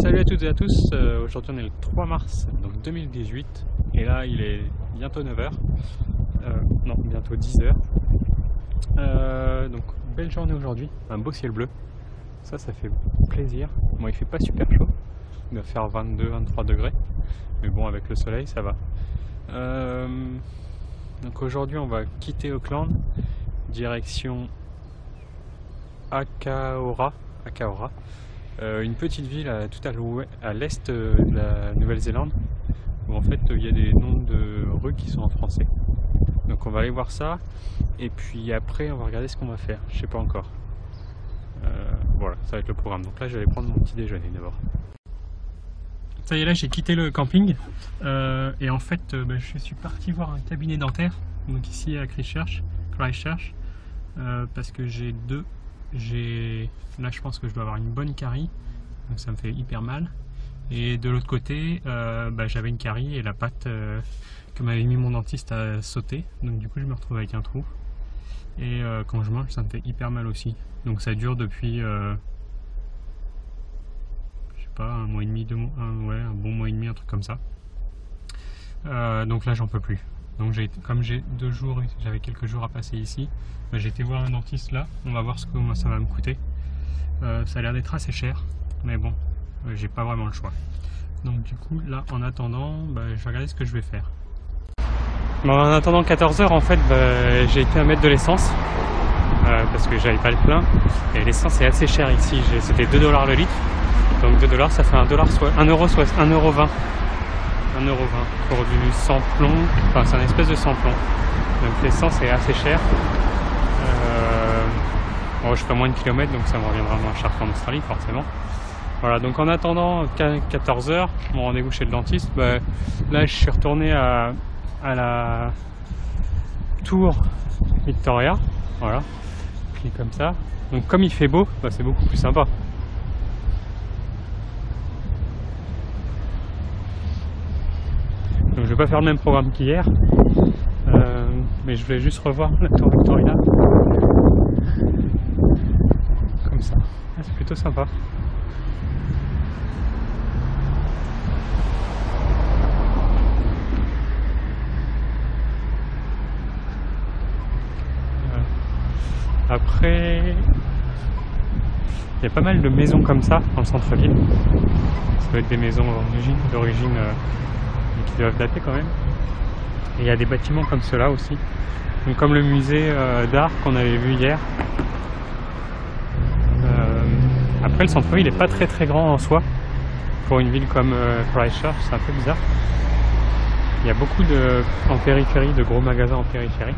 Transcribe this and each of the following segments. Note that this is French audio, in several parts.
Salut à toutes et à tous, aujourd'hui on est le 3 mars donc 2018 et là il est bientôt 9h, non bientôt 10h, donc belle journée aujourd'hui, un beau ciel bleu, ça fait plaisir. Bon, il fait pas super chaud, il doit faire 22-23 degrés, mais bon avec le soleil ça va. Donc aujourd'hui on va quitter Auckland, direction Akaora. Une petite ville tout à l'est de la Nouvelle-Zélande où en fait il y a des noms de rues qui sont en français. Donc on va aller voir ça et puis après on va regarder ce qu'on va faire, je sais pas encore. Voilà, ça va être le programme. Donc là je vais prendre mon petit déjeuner d'abord. Ça y est, là j'ai quitté le camping et en fait je suis parti voir un cabinet dentaire donc ici à Christchurch, parce que là je pense que je dois avoir une bonne carie, donc ça me fait hyper mal, et de l'autre côté j'avais une carie et la pâte que m'avait mis mon dentiste a sauté, donc du coup je me retrouve avec un trou et quand je mange ça me fait hyper mal aussi, donc ça dure depuis je sais pas, un mois et demi, un bon mois et demi, un truc comme ça. Donc là j'en peux plus. Donc comme j'avais quelques jours à passer ici, j'ai été voir un dentiste là, on va voir comment ça va me coûter. Ça a l'air d'être assez cher, mais bon, j'ai pas vraiment le choix. Donc du coup là en attendant, je vais regarder ce que je vais faire. Bon, en attendant 14h en fait, j'ai été à mettre de l'essence, parce que j'avais pas le plein, et l'essence est assez chère ici, c'était 2 $ le litre, donc 2 $ ça fait 1,20 € pour du sans-plomb, enfin c'est un espèce de sans-plomb, donc l'essence est assez chère. Bon, je fais moins de kilomètres donc ça me reviendra moins cher qu'en Australie forcément. Voilà, donc en attendant 14h, mon rendez-vous chez le dentiste, là je suis retourné à la tour Victoria, voilà, puis comme ça, donc comme il fait beau, c'est beaucoup plus sympa. Donc je vais pas faire le même programme qu'hier, mais je voulais juste revoir la tour Victoria, comme ça, c'est plutôt sympa. Après, il y a pas mal de maisons comme ça dans le centre-ville, ça doit être des maisons d'origine qui doivent dater quand même. Et il y a des bâtiments comme ceux-là aussi, donc comme le musée d'art qu'on avait vu hier. Après le centre-ville n'est pas très grand en soi pour une ville comme Christchurch, c'est un peu bizarre. Il y a beaucoup en périphérie, de gros magasins en périphérie.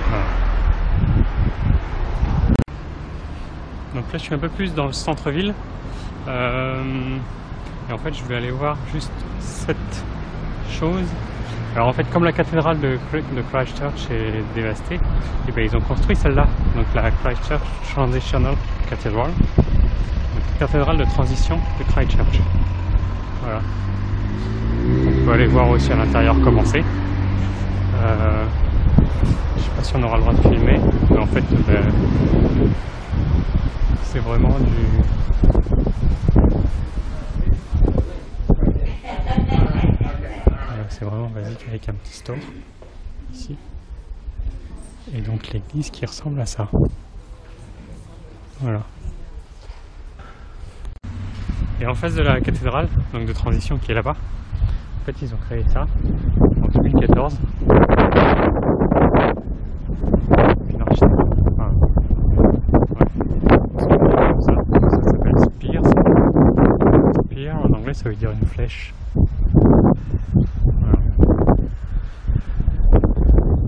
Voilà. Donc là je suis un peu plus dans le centre-ville. Et en fait je vais aller voir juste cette chose. Alors en fait comme la cathédrale de Christchurch est dévastée, et ils ont construit celle-là, donc la Christchurch Transitional Cathedral, donc la cathédrale de transition de Christchurch. Voilà. On peut aller voir aussi à l'intérieur comment c'est. Je sais pas si on aura le droit de filmer, mais en fait c'est vraiment c'est vraiment basique avec un petit store ici, et donc l'église qui ressemble à ça. Voilà. Et en face de la cathédrale, donc de transition qui est là-bas, en fait ils ont créé ça en 2014. Une architecture. Ça s'appelle Spear. Spear en anglais ça veut dire une flèche. Voilà.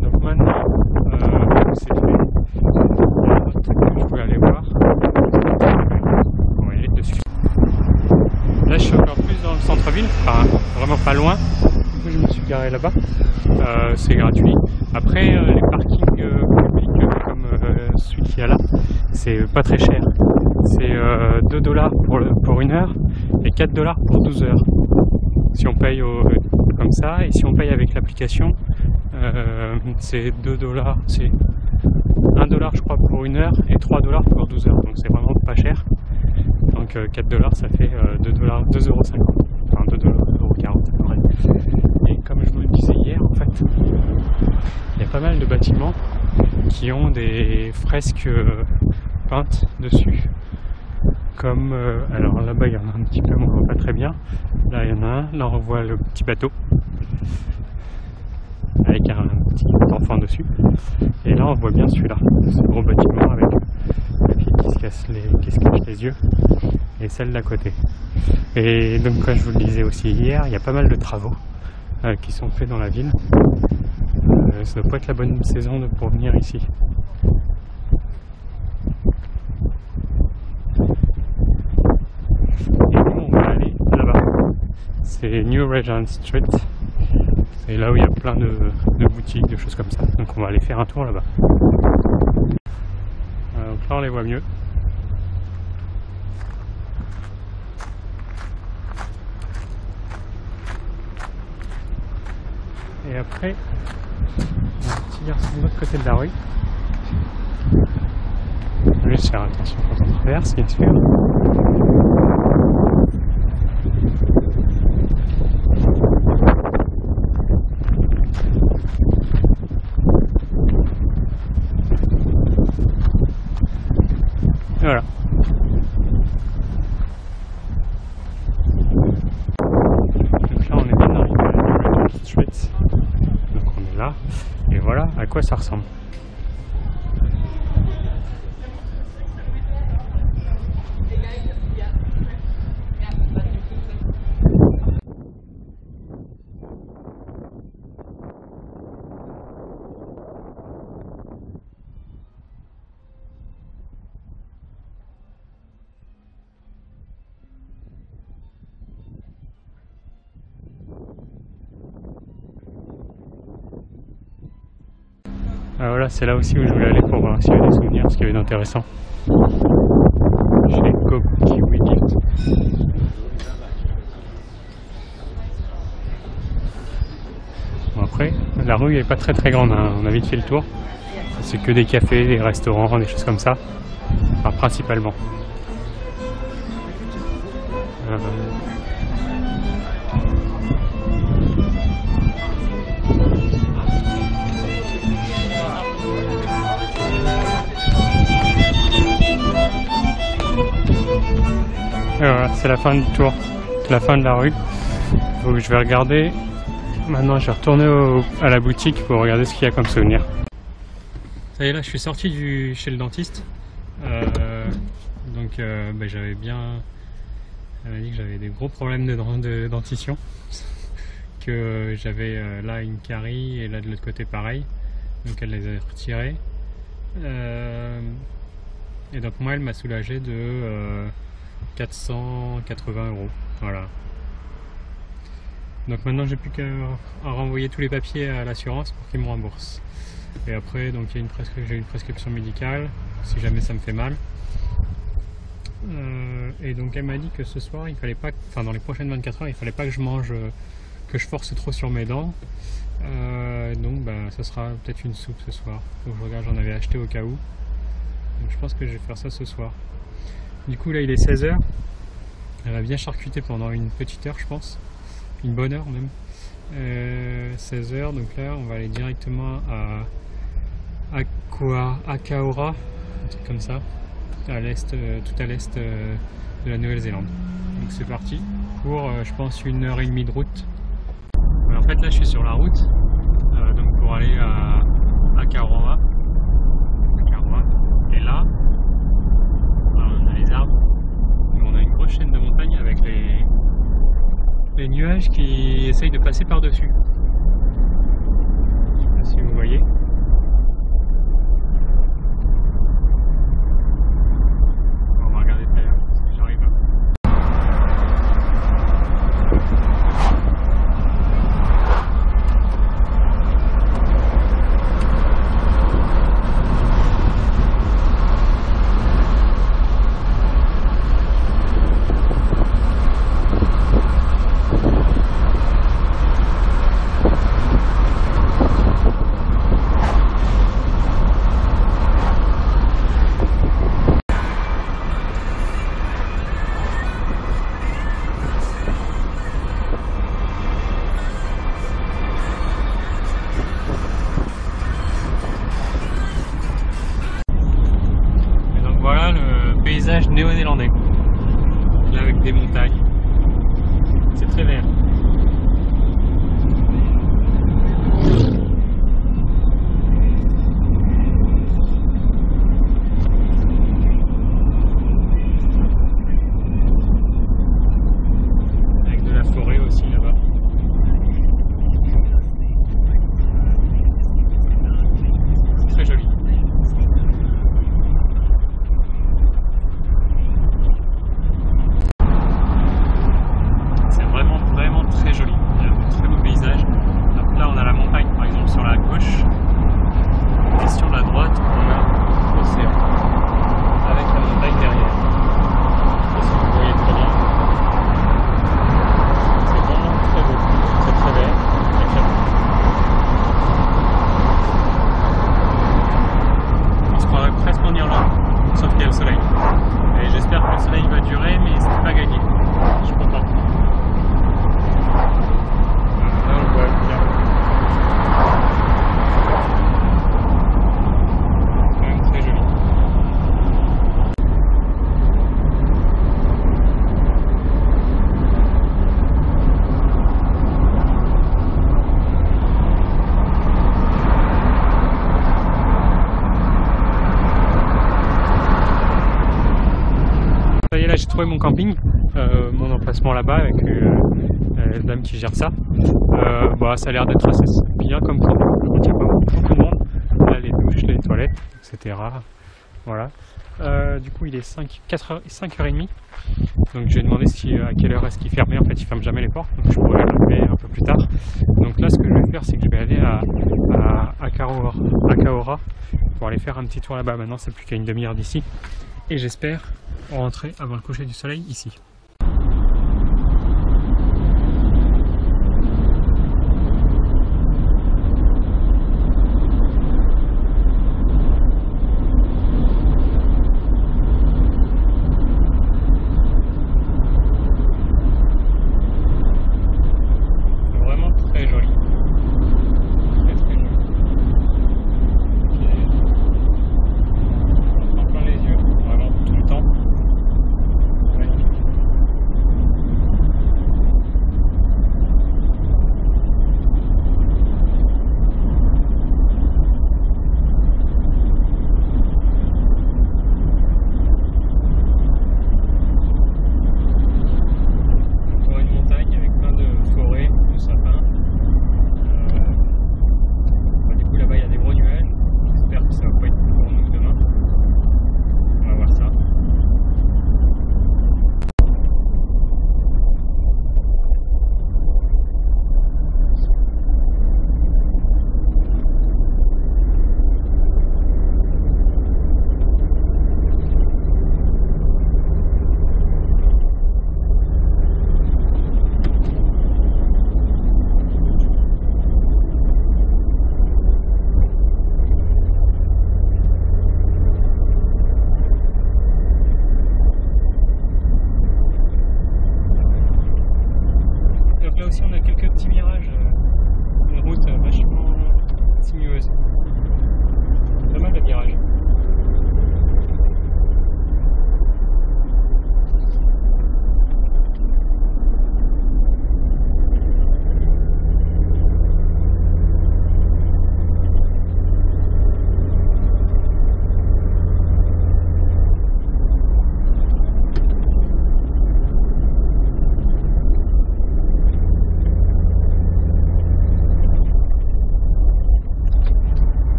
Donc maintenant c'est fait. Il y a un autre truc que je voulais aller voir. On va y aller dessus. Là je suis encore plus dans le centre-ville, enfin vraiment pas loin. Du coup je me suis garé là-bas. C'est gratuit. Après les parkings publics comme celui qu'il y a là, c'est pas très cher. C'est 2 $ pour 1 heure et 4 $ pour 12 heures. Si on paye comme ça, et si on paye avec l'application, c'est 2 $, c'est 1 $ je crois pour 1 heure et 3 $ pour 12 heures. Donc c'est vraiment pas cher. Donc 4 $, ça fait 2,50 €. Enfin 2,40 € à peu près. Et comme je vous le disais hier, en fait, il y a pas mal de bâtiments qui ont des fresques peintes dessus. Comme, alors là-bas il y en a un petit peu, mais on ne voit pas très bien. Là il y en a un, là on voit le petit bateau avec un petit enfant dessus. Et là on voit bien celui-là, ce gros bâtiment avec la fille qui se cache les yeux et celle d'à côté. Et donc comme je vous le disais aussi hier, il y a pas mal de travaux qui sont faits dans la ville. Ça doit pas être la bonne saison pour venir ici. Et nous on va aller là-bas. C'est New Regent Street. C'est là où il y a plein de boutiques, de choses comme ça. Donc on va aller faire un tour là-bas. Donc là on les voit mieux. Et après, un petit garçon de l'autre côté de la rue. Juste faire attention quand on traverse, bien sûr. Et voilà. Donc là on est bien arrivé à la Regent Street. Donc on est là. Et voilà à quoi ça ressemble. Voilà, c'est là aussi où je voulais aller pour voir s'il y avait des souvenirs, ce qu'il y avait d'intéressant. Chez Kiwi Gift. Bon, après, la rue n'est pas très grande, hein. On a vite fait le tour. C'est que des cafés, des restaurants, des choses comme ça. Enfin, principalement. Voilà, c'est la fin du tour, la fin de la rue. Donc je vais regarder. Maintenant, je vais retourner à la boutique pour regarder ce qu'il y a comme souvenir. Ça y est, là, je suis sorti chez le dentiste. J'avais bien. Elle m'a dit que j'avais des gros problèmes de dentition. Que j'avais là une carie et là de l'autre côté pareil. Donc elle les a retirées. Et donc moi, elle m'a soulagé de 480 €. Voilà. Donc maintenant j'ai plus qu'à renvoyer tous les papiers à l'assurance pour qu'ils me remboursent. Et après donc j'ai une prescription médicale si jamais ça me fait mal. Et donc elle m'a dit que ce soir il fallait pas, enfin dans les prochaines 24 heures il fallait pas que je mange, que je force trop sur mes dents. Ça sera peut-être une soupe ce soir. Donc je regarde, j'en avais acheté au cas où. Donc je pense que je vais faire ça ce soir. Du coup là il est 16 h. Elle va bien charcuter pendant une petite heure je pense. Une bonne heure même. 16 h, donc là on va aller directement à Akaora, un truc comme ça, à l'est, tout à l'est de la Nouvelle-Zélande. Donc c'est parti pour je pense 1h30 de route. En fait là je suis sur la route donc pour aller à Akaroa. Et là on a les arbres, et on a une grosse chaîne de montagnes avec les nuages qui essayent de passer par dessus. Je sais pas si vous voyez. On va regarder tout à l'heure si j'arrive là. néo-zélandais. Là avec des montagnes. C'est très vert. Avec de la forêt aussi là-bas. Très joli. C'est vraiment très joli. Il y a de très beaux paysages. Là on a la montagne par exemple sur la gauche. Et sur la droite on a l'océan. Avec la montagne derrière. Je sais pas si vous voyez très bien. C'est vraiment très beau. C'est très vert. Très clair. On se croirait presque en Irlande, sauf qu'il y a le soleil. Et j'espère que le soleil va durer, mais c'est pas gagné. Je suis content. Là on le voit bien. C'est quand même très joli. Ça y est, là j'ai trouvé mon camping, mon emplacement là-bas avec la dame qui gère ça. Bah, ça a l'air d'être assez bien comme camping. Il n'y a pas beaucoup de monde. Là les douches, les toilettes, etc. Voilà. Du coup il est 5h30. Donc j'ai demandé à quelle heure est-ce qu'il fermait. En fait il ferme jamais les portes, donc je pourrais arriver un peu plus tard. Donc là ce que je vais faire c'est que je vais aller à Kaora pour aller faire un petit tour là-bas. Maintenant c'est plus qu'à une demi-heure d'ici. Et j'espère rentrer avant le coucher du soleil ici.